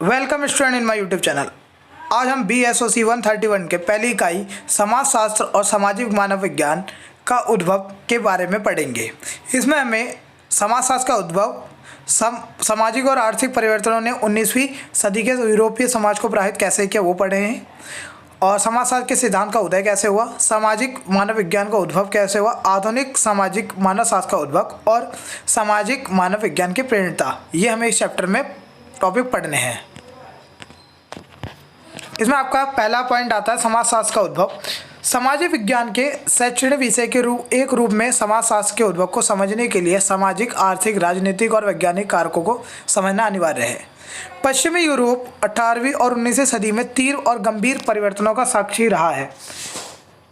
Welcome student in my YouTube channel. आज हम BSOC 131 के पहली इकाई समाजशास्त्र और सामाजिक मानव विज्ञान का उद्भव के बारे में पढ़ेंगे। इसमें हमें समाजशास्त्र का उद्भव, सामाजिक और आर्थिक परिवर्तनों ने 19वीं सदी के यूरोपीय समाज को प्रभावित कैसे किया वो पढ़े हैं, और समाजशास्त्र के सिद्धांत का उदय कैसे हुआ, सामाजिक मानव विज्ञान का उद्भव कैसे हुआ, आधुनिक सामाजिक मानव शास्त्र का उद्भव और सामाजिक मानव विज्ञान की प्रेरणा, ये हमें इस चैप्टर में टॉपिक पढ़ने हैं। इसमें आपका पहला पॉइंट आता है समाजशास्त्र का उद्भव। सामाजिक विज्ञान के शैक्षणिक विषय के रूप में समाजशास्त्र के उद्भव को समझने के लिए सामाजिक, आर्थिक, राजनीतिक और वैज्ञानिक कारकों को समझना अनिवार्य है। पश्चिमी यूरोप 18वीं और 19वीं सदी में तीव्र और गंभीर परिवर्तनों का साक्षी रहा है।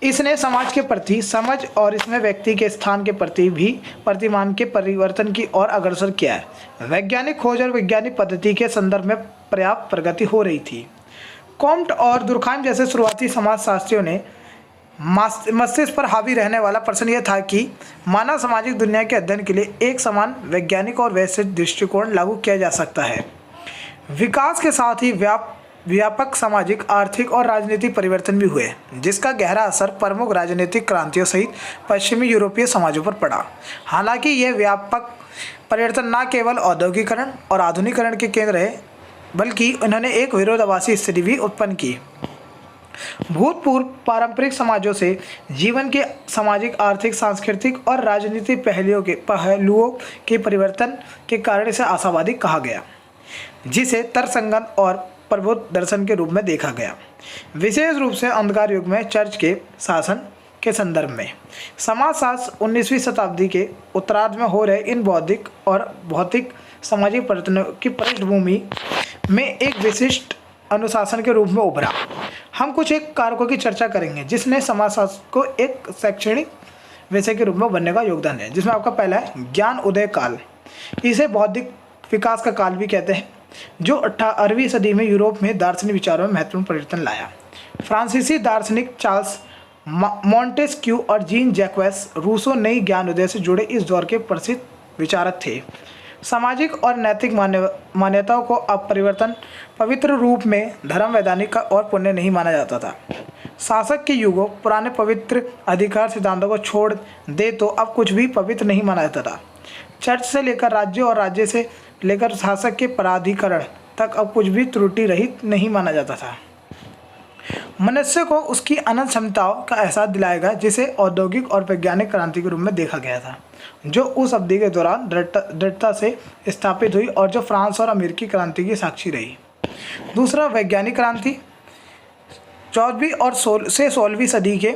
इसने समाज के प्रति समझ और इसमें व्यक्ति के स्थान के प्रति भी प्रतिमान के परिवर्तन की ओर अग्रसर किया है। वैज्ञानिक खोज और वैज्ञानिक पद्धति के संदर्भ में पर्याप्त प्रगति हो रही थी। कॉम्ट और दुर्खाइम जैसे शुरुआती समाजशास्त्रियों ने मस्तिष्क पर हावी रहने वाला प्रश्न यह था कि मानव सामाजिक दुनिया के अध्ययन के लिए एक समान वैज्ञानिक और वैश्विक दृष्टिकोण लागू किया जा सकता है। विकास के साथ ही व्यापक सामाजिक, आर्थिक और राजनीतिक परिवर्तन भी हुए, जिसका गहरा असर प्रमुख राजनीतिक क्रांतियों सहित पश्चिमी यूरोपीय समाजों पर पड़ा। हालांकि यह व्यापक परिवर्तन न केवल औद्योगिकरण और आधुनिकीकरण के केंद्र है, बल्कि उन्होंने एक विरोधाभासी स्थिति भी उत्पन्न की। भूतपूर्व पारंपरिक समाजों से जीवन के सामाजिक, आर्थिक, सांस्कृतिक और राजनीतिक पहलुओं के परिवर्तन के कारण इसे आशावादी कहा गया, जिसे तर्कसंगत और प्रबुद्ध दर्शन के रूप में देखा गया। विशेष रूप से अंधकार युग में चर्च के शासन के संदर्भ में समाजशास्त्र 19वीं शताब्दी के उत्तरार्ध में हो रहे इन बौद्धिक और भौतिक सामाजिक परिवर्तनों की पृष्ठभूमि में एक विशिष्ट अनुशासन के रूप में उभरा। हम कुछ एक कारकों की चर्चा करेंगे जिसने समाजशास्त्र को एक शैक्षणिक विषय के रूप में बनने का योगदान है, जिसमें आपका पहला है ज्ञान उदय काल। इसे बौद्धिक विकास का काल भी कहते हैं, जो 18वीं सदी में यूरोप में दार्शनिक विचारों में महत्वपूर्ण परिवर्तन लाया। फ्रांसीसी दार्शनिक चार्ल्स मॉन्टेस्क्यू और जीन जैक्वेस रूसो नई ज्ञान उदय से जुड़े इस दौर के प्रसिद्ध विचारक थे। सामाजिक और नैतिक मान्यताओं को अब परिवर्तन पवित्र रूप में धर्म, वैधानिक और पुण्य नहीं माना जाता था। शासक के युगों पुराने पवित्र अधिकार सिद्धांतों को छोड़ दे तो अब कुछ भी पवित्र नहीं माना जाता था। चर्च से लेकर राज्य और राज्य से लेकर शासक के पराधिकरण तक अब कुछ भी त्रुटि रहित नहीं माना जाता था। मनुष्य को उसकी अनंत क्षमताओं का एहसास दिलाएगा, जिसे औद्योगिक और वैज्ञानिक क्रांति के रूप में देखा गया था, जो उस अवधि के दौरान दृढ़ता से स्थापित हुई और जो फ्रांस और अमेरिकी क्रांति की साक्षी रही। दूसरा, वैज्ञानिक क्रांति 14वीं और 16वीं सदी के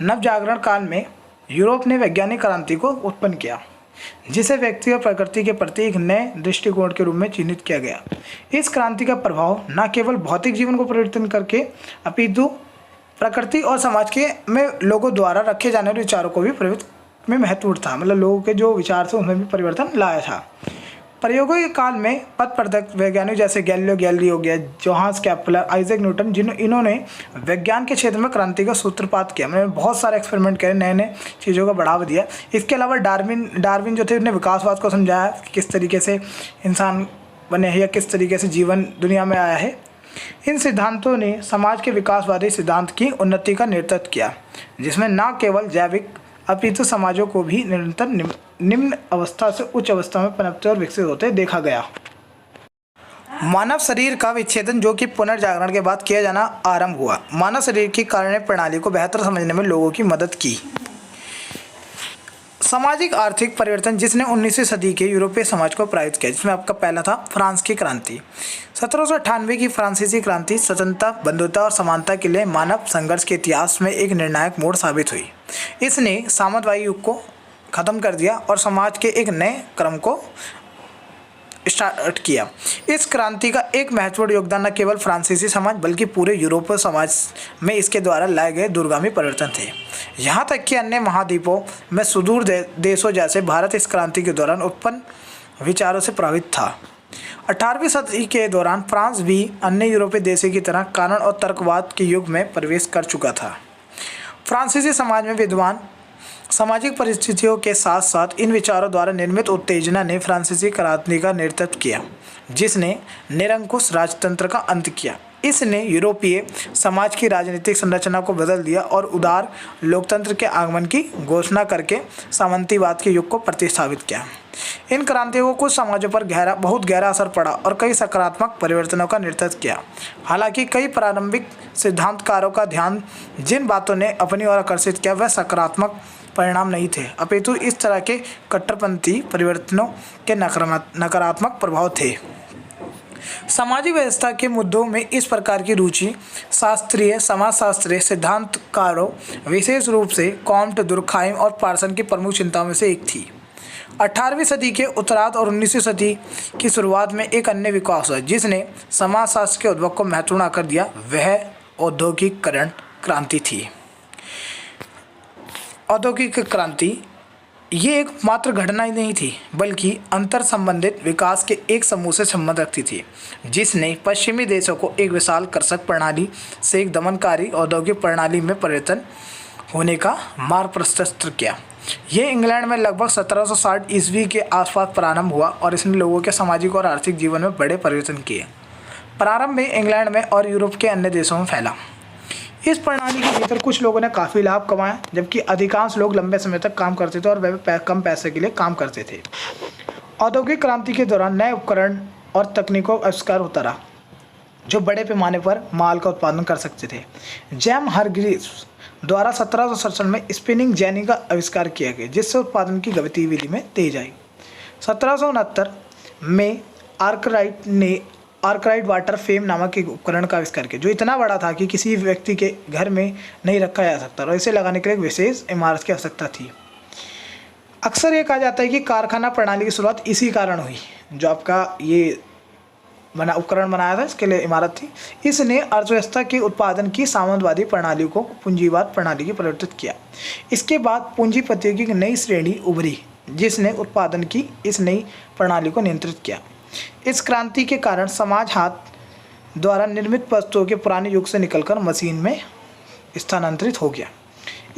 नवजागरण काल में यूरोप ने वैज्ञानिक क्रांति को उत्पन्न किया, जिसे व्यक्ति और प्रकृति के प्रति एक नए दृष्टिकोण के रूप में चिन्हित किया गया। इस क्रांति का प्रभाव न केवल भौतिक जीवन को परिवर्तन करके अपितु प्रकृति और समाज के में लोगों द्वारा रखे जाने वाले विचारों को भी में महत्वपूर्ण था, मतलब लोगों के जो विचार थे उनमें भी परिवर्तन लाया था। प्रयोगों के काल में पथ प्रदत्त वैज्ञानिक जैसे गैलीलियो गैलीली हो गया, जोहान्स केपलर, आइजैक न्यूटन, इन्होंने विज्ञान के क्षेत्र में क्रांति का सूत्रपात किया। मैंने बहुत सारे एक्सपेरिमेंट करे, नए नए चीज़ों का बढ़ावा दिया। इसके अलावा डार्विन जो थे, उन्होंने विकासवाद को समझाया कि किस तरीके से इंसान बने हैं या किस तरीके से जीवन दुनिया में आया है। इन सिद्धांतों ने समाज के विकासवादी सिद्धांत की उन्नति का नेतृत्व किया, जिसमें न केवल जैविक अपितु समाजों को भी निरंतर निम्न अवस्था से उच्च अवस्था में पनपते और विकसित होते देखा गया। मानव शरीर का विच्छेदन, जो कि पुनर्जागरण के बाद किया जाना आरंभ हुआ, मानव शरीर की कार्य प्रणाली को बेहतर समझने में लोगों की मदद की। सामाजिक आर्थिक परिवर्तन, जिसने 19वीं सदी के यूरोपीय समाज को प्रभावित किया, जिसमें आपका पहला था फ्रांस की क्रांति। 1798 की फ्रांसीसी क्रांति स्वतंत्रता, बंधुता और समानता के लिए मानव संघर्ष के इतिहास में एक निर्णायक मोड़ साबित हुई। इसने सामंतवादी युग को खत्म कर दिया और समाज के एक नए क्रम को स्टार्ट किया। इस क्रांति का एक महत्वपूर्ण योगदान न केवल फ्रांसीसी समाज बल्कि पूरे यूरोपीय समाज में इसके द्वारा लाए गए दूरगामी परिवर्तन थे। यहाँ तक कि अन्य महाद्वीपों में सुदूर देशों जैसे भारत इस क्रांति के दौरान उत्पन्न विचारों से प्रभावित था। 18वीं सदी के दौरान फ्रांस भी अन्य यूरोपीय देशों की तरह कानून और तर्कवाद के युग में प्रवेश कर चुका था। फ्रांसीसी समाज में विद्वान सामाजिक परिस्थितियों के साथ साथ इन विचारों द्वारा निर्मित उत्तेजना ने फ्रांसीसी क्रांति का नेतृत्व किया, जिसने निरंकुश राजतंत्र का अंत किया। इसने यूरोपीय समाज की राजनीतिक संरचना को बदल दिया और उदार लोकतंत्र के आगमन की घोषणा करके सामंतीवाद के युग को प्रतिस्थापित किया। इन क्रांतियों को कुछ समाजों पर बहुत गहरा असर पड़ा और कई सकारात्मक परिवर्तनों का नेतृत्व किया। हालांकि कई प्रारंभिक सिद्धांतकारों का ध्यान जिन बातों ने अपनी ओर आकर्षित किया वह सकारात्मक परिणाम नहीं थे, अपितु इस तरह के कट्टरपंथी परिवर्तनों के नकारात्मक प्रभाव थे। सामाजिक व्यवस्था के मुद्दों में इस प्रकार की रुचि शास्त्रीय समाजशास्त्रीय सिद्धांतकारों, विशेष रूप से कॉम्ट, दुर्खाइम और पार्सन की प्रमुख चिंताओं में से एक थी। 18वीं सदी के उत्तरार्ध और 19वीं सदी की शुरुआत में एक अन्य विकास हुआ जिसने समाजशास्त्र के उद्भव को महत्वपूर्ण आकर दिया, वह औद्योगिकीकरण क्रांति थी। औद्योगिक क्रांति ये एक मात्र घटना ही नहीं थी, बल्कि अंतर संबंधित विकास के एक समूह से संबंध रखती थी, जिसने पश्चिमी देशों को एक विशाल कृषक प्रणाली से एक दमनकारी औद्योगिक प्रणाली में परिवर्तन होने का मार्ग प्रशस्त किया। यह इंग्लैंड में लगभग 1760 ईस्वी के आसपास प्रारंभ हुआ और इसने लोगों के सामाजिक और आर्थिक जीवन में बड़े परिवर्तन किए। प्रारंभ में इंग्लैंड में और यूरोप के अन्य देशों में फैला। इस प्रणाली के भीतर कुछ लोगों ने काफ़ी लाभ कमाया, जबकि अधिकांश लोग लंबे समय तक काम करते थे और वे कम पैसे के लिए काम करते थे। औद्योगिक क्रांति के दौरान नए उपकरण और तकनीकों का आविष्कार होता रहा जो बड़े पैमाने पर माल का उत्पादन कर सकते थे। जेम हारग्रीव्स द्वारा 1767 में स्पिनिंग जेनी का आविष्कार किया गया, जिससे उत्पादन की गतिविधि में तेज आई। 1769 में आर्कराइट वाटर फ्रेम नामक एक उपकरण का आविष्कार किया, जो इतना बड़ा था कि किसी व्यक्ति के घर में नहीं रखा जा सकता और इसे लगाने के लिए एक विशेष इमारत की आवश्यकता थी। अक्सर ये कहा जाता है कि कारखाना प्रणाली की शुरुआत इसी कारण हुई, जो आपका ये उपकरण बनाया था इसके लिए इमारत थी। इसने अर्थव्यवस्था के उत्पादन की सामंतवादी प्रणाली को पूंजीवाद प्रणाली की परिवर्तित किया। इसके बाद पूंजीपतियों की नई श्रेणी उभरी, जिसने उत्पादन की इस नई प्रणाली को नियंत्रित किया। इस क्रांति के कारण समाज हाथ द्वारा निर्मित वस्तुओं के पुराने युग से निकलकर मशीन में स्थानांतरित हो गया।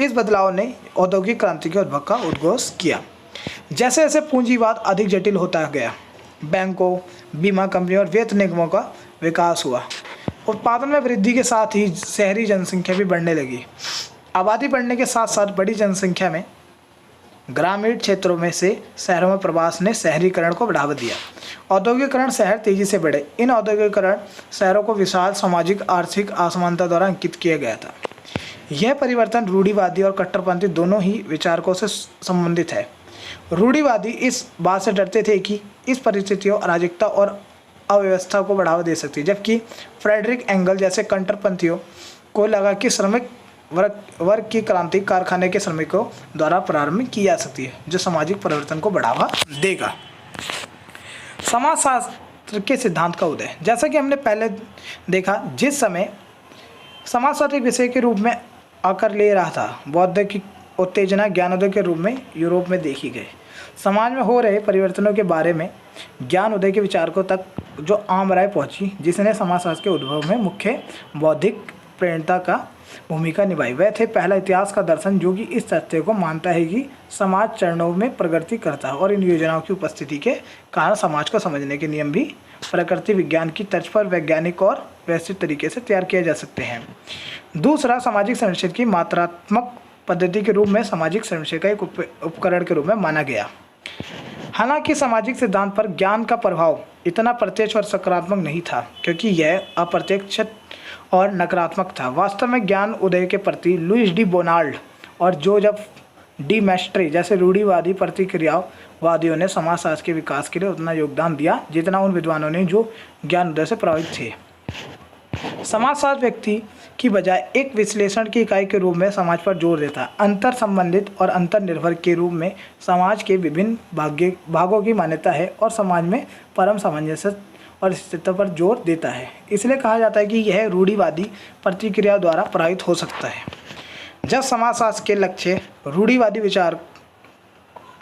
इस बदलाव ने औद्योगिक क्रांति के उद्भव का उद्घोष किया। जैसे जैसे पूंजीवाद अधिक जटिल होता गया, बैंकों, बीमा कंपनियों और वित्त निगमों का विकास हुआ। उत्पादन में वृद्धि के साथ ही शहरी जनसंख्या भी बढ़ने लगी। आबादी बढ़ने के साथ साथ बड़ी जनसंख्या में ग्रामीण क्षेत्रों में से शहरों में प्रवास ने शहरीकरण को बढ़ावा दिया। औद्योगिकरण शहर तेजी से बढ़े। इन औद्योगिकरण शहरों को विशाल सामाजिक आर्थिक असमानता द्वारा अंकित किया गया था। यह परिवर्तन रूढ़िवादी और कट्टरपंथी दोनों ही विचारकों से संबंधित है। रूढ़िवादी इस बात से डरते थे कि इस परिस्थितियों, अराजकता और अव्यवस्था को बढ़ावा दे सकती है, जबकि फ्रेडरिक एंगल जैसे कट्टरपंथियों को लगा कि श्रमिक वर्ग की क्रांति कारखाने के श्रमिकों द्वारा प्रारंभ की जा सकती है, जो सामाजिक परिवर्तन को बढ़ावा देगा। समाजशास्त्र के सिद्धांत का उदय, जैसा कि हमने पहले देखा, जिस समय समाजशास्त्र एक विषय के रूप में आकर ले रहा था, बौद्ध की उत्तेजना ज्ञानोदय के रूप में यूरोप में देखी गई। समाज में हो रहे परिवर्तनों के बारे में ज्ञानोदय के विचारकों तक जो आम राय पहुंची, जिसने समाजशास्त्र के उद्भव में मुख्य बौद्धिक प्रेरणा का भूमिका निभाई, वह थे पहला इतिहास का दर्शन, जो कि इस तथ्य को मानता है कि समाज चरणों में प्रगति करता है और इन योजनाओं की उपस्थिति के कारण समाज को समझने के नियम भी प्रकृति विज्ञान की तर्ज पर वैज्ञानिक और व्यवस्थित तरीके से तैयार किए जा सकते हैं। दूसरा, सामाजिक संरक्षण की मात्रात्मक पद्धति के रूप में सामाजिक संरक्षण का एक उपकरण के रूप में माना गया। हालांकि सामाजिक सिद्धांत पर ज्ञान का प्रभाव इतना प्रत्यक्ष और सकारात्मक नहीं था, क्योंकि यह अप्रत्यक्ष और नकारात्मक था। वास्तव में ज्ञान उदय के प्रति लुइस डी बोनाल्ड और जोसेफ डी मैस्ट्रे जैसे रूढ़िवादी प्रतिक्रियावादियों ने समाजशास्त्र के विकास के लिए उतना योगदान दिया जितना उन विद्वानों ने जो ज्ञान उदय से प्रभावित थे। समाजशास्त्र व्यक्ति की बजाय एक विश्लेषण की इकाई के रूप में समाज पर जोर देता है। अंतर संबंधित और अंतर निर्भर के रूप में समाज के विभिन्न भागों की मान्यता है और समाज में परम सामंजस्य और स्थिरता पर जोर देता है। इसलिए कहा जाता है कि यह रूढ़िवादी प्रतिक्रिया द्वारा प्रभावित हो सकता है। जब समाजशास्त्र के लक्ष्य रूढ़िवादी विचार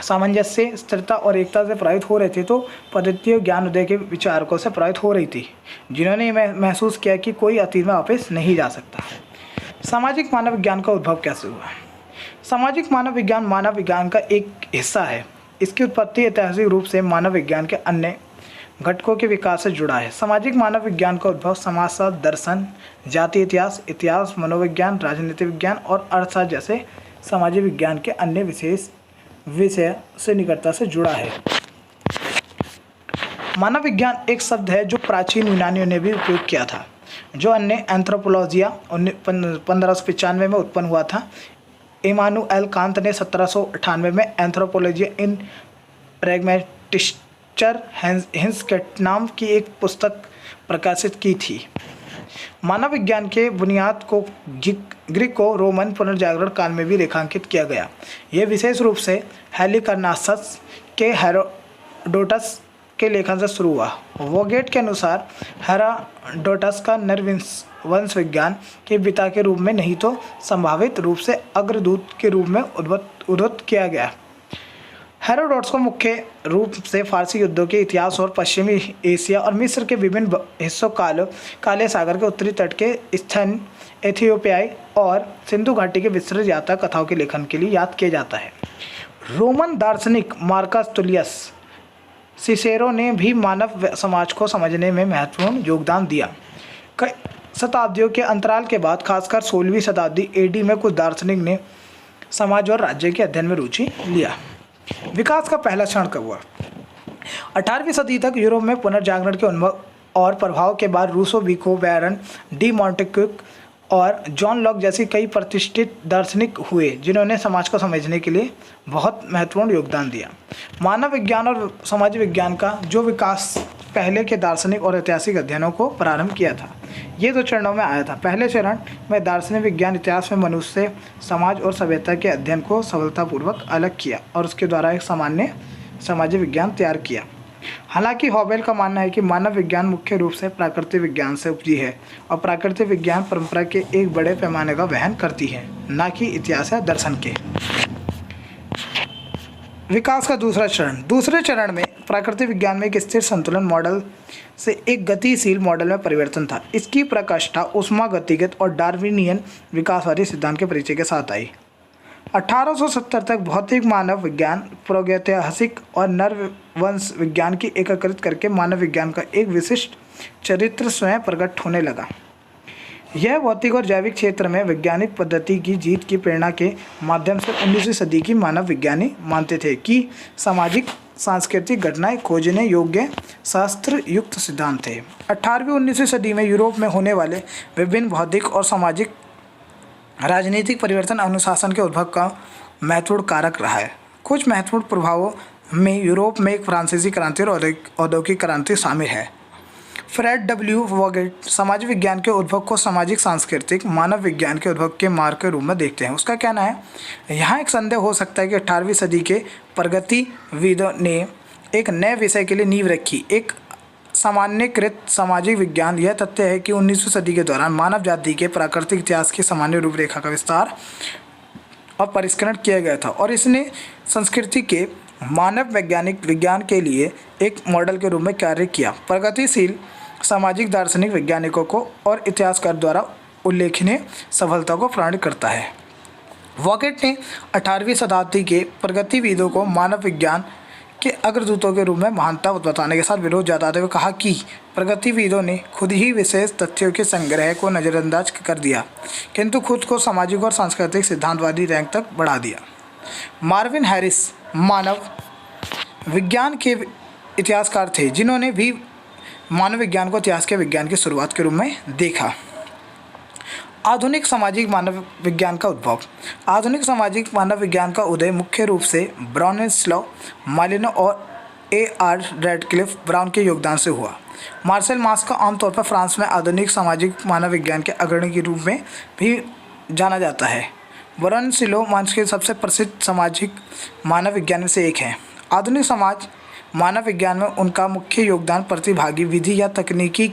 सामंजस्य, स्थिरता और एकता से प्रभावित हो रहे थे, तो पद्धतियों ज्ञानोदय के विचारकों से प्रभावित हो रही थी, जिन्होंने महसूस किया कि कोई अतीत में वापस नहीं जा सकता। सामाजिक मानव विज्ञान का उद्भव कैसे हुआ? सामाजिक मानव विज्ञान का एक हिस्सा है। इसकी उत्पत्ति ऐतिहासिक रूप से मानव विज्ञान के अन्य घटकों के विकास से जुड़ा है। सामाजिक मानव विज्ञान का उद्भव समाजशास्त्र, दर्शन, जाति इतिहास, इतिहास, मनोविज्ञान, राजनीति विज्ञान और अर्थशास्त्र जैसे सामाजिक विज्ञान के अन्य विशेष विषय से निकटता से जुड़ा है। मानव विज्ञान एक शब्द है जो प्राचीन यूनानियों ने भी उपयोग किया था, जो अन्य एंथ्रोपोलॉजिया 1595 में उत्पन्न हुआ था। इमानुएल कांत ने 1798 में एंथ्रोपोलॉजिया इन प्रैग्मेटिस्टर हिंसकेट नाम की एक पुस्तक प्रकाशित की थी। मानव विज्ञान के बुनियाद को ग्रीको रोमन पुनर्जागरण काल में भी रेखांकित किया गया। यह विशेष रूप से हेलिकर्नासस के हेरोडोटस के लेखन से शुरू हुआ। वोगेट के अनुसार हेरोडोटस का नरवंश विज्ञान के पिता के रूप में नहीं तो संभावित रूप से अग्रदूत के रूप में उद्धृत किया गया। हेरोडोटस को मुख्य रूप से फारसी युद्धों के इतिहास और पश्चिमी एशिया और मिस्र के विभिन्न हिस्सों काले सागर के उत्तरी तट के स्थान, एथियोपियाई और सिंधु घाटी के विस्तृत यात्रा कथाओं के लेखन के लिए याद किया जाता है। रोमन दार्शनिक मार्कस तुलियस सिसेरो ने भी मानव समाज को समझने में महत्वपूर्ण योगदान दिया। कई शताब्दियों के अंतराल के बाद, खासकर 16वीं शताब्दी एडी में, कुछ दार्शनिक ने समाज और राज्य के अध्ययन में रुचि लिया। विकास का पहला क्षण कब हुआ? 18वीं सदी तक यूरोप में पुनर्जागरण के अनुभव और प्रभाव के बाद रूसो, विको, बैरन डी मॉन्टेक्यू और जॉन लॉक जैसी कई प्रतिष्ठित दार्शनिक हुए, जिन्होंने समाज को समझने के लिए बहुत महत्वपूर्ण योगदान दिया। मानव विज्ञान और समाज विज्ञान का जो विकास पहले के दार्शनिक और ऐतिहासिक अध्ययनों को प्रारंभ किया था, ये 2 चरणों में आया था। पहले चरण में दार्शनिक विज्ञान इतिहास में मनुष्य, समाज और सभ्यता के अध्ययन को सफलतापूर्वक अलग किया और उसके द्वारा एक सामान्य सामाजिक विज्ञान तैयार किया। हालांकि हॉबेल का मानना है कि मानव विज्ञान मुख्य रूप से प्राकृतिक विज्ञान से उपजी है और प्राकृतिक विज्ञान परंपरा के एक बड़े पैमाने का वहन करती है, न कि इतिहास या दर्शन के। विकास का दूसरा चरण। दूसरे चरण में प्राकृतिक विज्ञान में एक स्थिर संतुलन मॉडल से एक गतिशील मॉडल में परिवर्तन था। इसकी प्रकाष्ठा ऊष्मागतिकीय और डार्विनियन विकासवादी सिद्धांत के परिचय के साथ आई। 1870 तक भौतिक मानव विज्ञान, प्रागैतिहासिक और नरवंश विज्ञान की एकीकृत करके मानव विज्ञान का एक विशिष्ट चरित्र स्वयं प्रकट होने लगा। यह भौतिक और जैविक क्षेत्र में वैज्ञानिक पद्धति की जीत की प्रेरणा के माध्यम से 19वीं सदी की मानव विज्ञानी मानते थे कि सामाजिक सांस्कृतिक घटनाएं खोजने योग्य शास्त्र युक्त सिद्धांत थे। 18वीं 19वीं सदी में यूरोप में होने वाले विभिन्न भौतिक और सामाजिक राजनीतिक परिवर्तन अनुशासन के उद्भव का महत्वपूर्ण कारक रहा है। कुछ महत्वपूर्ण प्रभावों में यूरोप में एक फ्रांसीसी क्रांति और औद्योगिक क्रांति शामिल है। फ्रेड डब्ल्यू वोगेट समाज विज्ञान के उद्भव को सामाजिक सांस्कृतिक मानव विज्ञान के उद्भव के मार्ग के रूप में देखते हैं। उसका कहना है, यहाँ एक संदेह हो सकता है कि 18वीं सदी के प्रगतिविदों ने एक नए विषय के लिए नींव रखी, एक सामान्यकृत सामाजिक विज्ञान। यह तथ्य है कि 19वीं सदी के दौरान मानव जाति के प्राकृतिक इतिहास की सामान्य रूपरेखा का विस्तार और परिष्करण किया गया था और इसने संस्कृति के मानव वैज्ञानिक विज्ञान के लिए एक मॉडल के रूप में कार्य किया। प्रगतिशील सामाजिक दार्शनिक वैज्ञानिकों को और इतिहासकार द्वारा उल्लेखनीय सफलता को प्रमाणित करता है। वोगेट ने 18वीं शताब्दी के प्रगतिविदों को मानव विज्ञान के अग्रदूतों के रूप में महानता बताने के साथ विरोध जताते हुए कहा कि प्रगतिविदों ने खुद ही विशेष तथ्यों के संग्रह को नज़रअंदाज कर दिया, किंतु खुद को सामाजिक और सांस्कृतिक सिद्धांतवादी रैंक तक बढ़ा दिया। मार्विन हैरिस मानव विज्ञान के इतिहासकार थे, जिन्होंने भी मानव विज्ञान को इतिहास के विज्ञान की शुरुआत के रूप में देखा। आधुनिक सामाजिक मानव विज्ञान का उद्भव। आधुनिक सामाजिक मानव विज्ञान का उदय मुख्य रूप से ब्राउनिस्लाव मालिनो और A.R. रैडक्लिफ ब्राउन के योगदान से हुआ। मार्सेल मार्क्स को आमतौर पर फ्रांस में आधुनिक सामाजिक मानव विज्ञान के अग्रणी के रूप में भी जाना जाता है। ब्राउनिस्लाव मार्क्स के सबसे प्रसिद्ध सामाजिक मानव विज्ञान में से एक है। आधुनिक समाज मानव विज्ञान में उनका मुख्य योगदान प्रतिभागी विधि या तकनीकी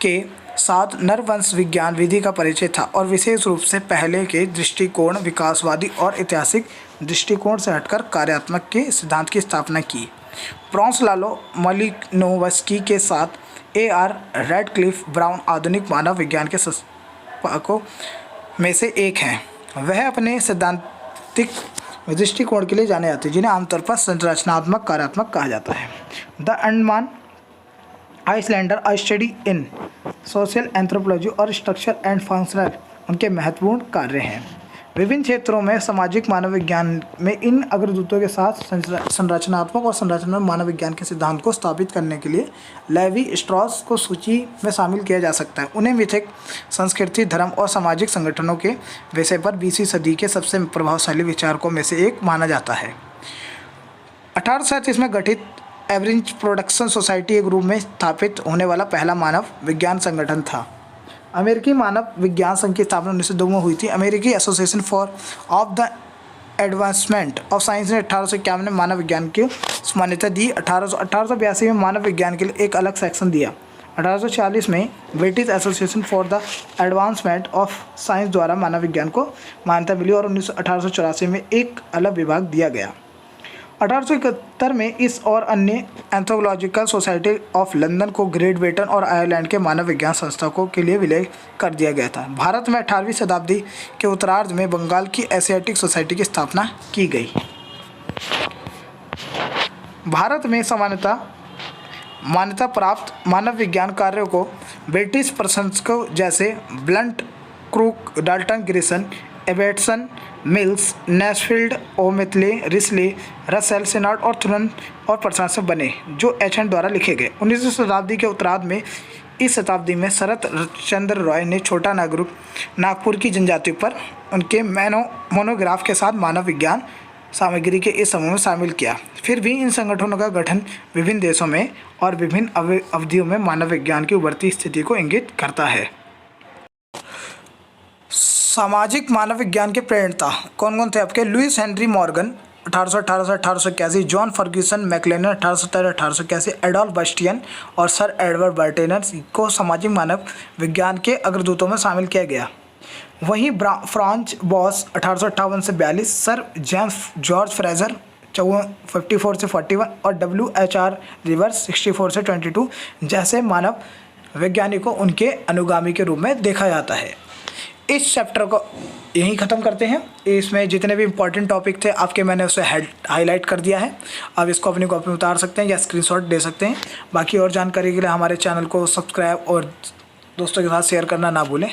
के साथ नरवंश विज्ञान विधि का परिचय था और विशेष रूप से पहले के दृष्टिकोण विकासवादी और ऐतिहासिक दृष्टिकोण से हटकर कार्यात्मक के सिद्धांत की स्थापना की। ब्राउनिस्लाव मालिनोवस्की के साथ A.R. रैडक्लिफ ब्राउन आधुनिक मानव विज्ञान के संस्थापकों में से एक हैं। वह अपने सैद्धांतिक दृष्टिकोण के लिए जाने जाते हैं, जिन्हें आमतौर पर संरचनात्मक कार्यात्मक कहा जाता है। The Andaman Islander a study in social anthropology और स्ट्रक्चर एंड फंक्शनल उनके महत्वपूर्ण कार्य हैं। विभिन्न क्षेत्रों में सामाजिक मानव विज्ञान में इन अग्रदूतों के साथ संरचनात्मक और संरचनात्मक मानव विज्ञान के सिद्धांत को स्थापित करने के लिए लेवी स्ट्रॉस को सूची में शामिल किया जा सकता है। उन्हें मिथिक संस्कृति, धर्म और सामाजिक संगठनों के विषय पर 20वीं सदी के सबसे प्रभावशाली विचारकों में से एक माना जाता है। 1837 में गठित एवरेज प्रोडक्शन सोसाइटी एक रूप में स्थापित होने वाला पहला मानव विज्ञान संगठन था। अमेरिकी मानव विज्ञान संघ की स्थापना 1902 में हुई थी। अमेरिकी association for of the advancement of science ने 1851 में मानव विज्ञान की मान्यता दी। 1882 में मानव विज्ञान के लिए एक अलग सेक्शन दिया। 1840 में British association for the advancement of science द्वारा मानव विज्ञान को मान्यता मिली और 1884 में एक अलग विभाग दिया गया। 1871 में इस और अन्य एंथ्रोपोलॉजिकल सोसाइटी ऑफ लंदन को ग्रेट ब्रिटेन और आयरलैंड के मानव विज्ञान संस्थाओं के लिए विलय कर दिया गया था। भारत में 18वीं शताब्दी के उत्तरार्ध में बंगाल की एशियाटिक सोसाइटी की स्थापना की गई। भारत में मान्यता प्राप्त मानव विज्ञान कार्यों को ब्रिटिश प्रशंसकों जैसे ब्लंट, क्रूक, डाल्टन, ग्रिसन, एबेटसन, मिल्स, नैशफील्ड, ओमेथले, रिसले, रसेल, सिनार्ड और थुरन और प्रशंसक बने, जो एचएन द्वारा लिखे गए। 19वीं शताब्दी के उत्तरार्ध में इस शताब्दी में शरत चंद्र रॉय ने छोटा नागपुर की जनजातियों पर उनके मोनोग्राफ के साथ मानव विज्ञान सामग्री के इस समूह में शामिल किया। फिर भी इन संगठनों का गठन विभिन्न देशों में और विभिन्न अवधियों में मानव विज्ञान की उभरती स्थिति को इंगित करता है। सामाजिक मानव विज्ञान के प्रणेता कौन कौन थे आपके? लुइस हेनरी मॉर्गन 1818 से 1881, जॉन फर्ग्यूसन मैक्लेनर 1817-1881, एडोल्फ बस्टियन और सर एडवर्ड बर्टेनर को सामाजिक मानव विज्ञान के अग्रदूतों में शामिल किया गया। वहीं फ्रांच बॉस 1858 से 42, सर जेम्स जॉर्ज फ्रेजर 54 से 41 और WHR रिवर्स 64 से 22 जैसे मानव वैज्ञानिकों उनके अनुगामी के रूप में देखा जाता है। इस चैप्टर को यहीं ख़त्म करते हैं। इसमें जितने भी इंपॉर्टेंट टॉपिक थे आपके मैंने उसे हाईलाइट कर दिया है। अब इसको अपनी कॉपी में उतार सकते हैं या स्क्रीनशॉट दे सकते हैं। बाकी और जानकारी के लिए हमारे चैनल को सब्सक्राइब और दोस्तों के साथ शेयर करना ना भूलें।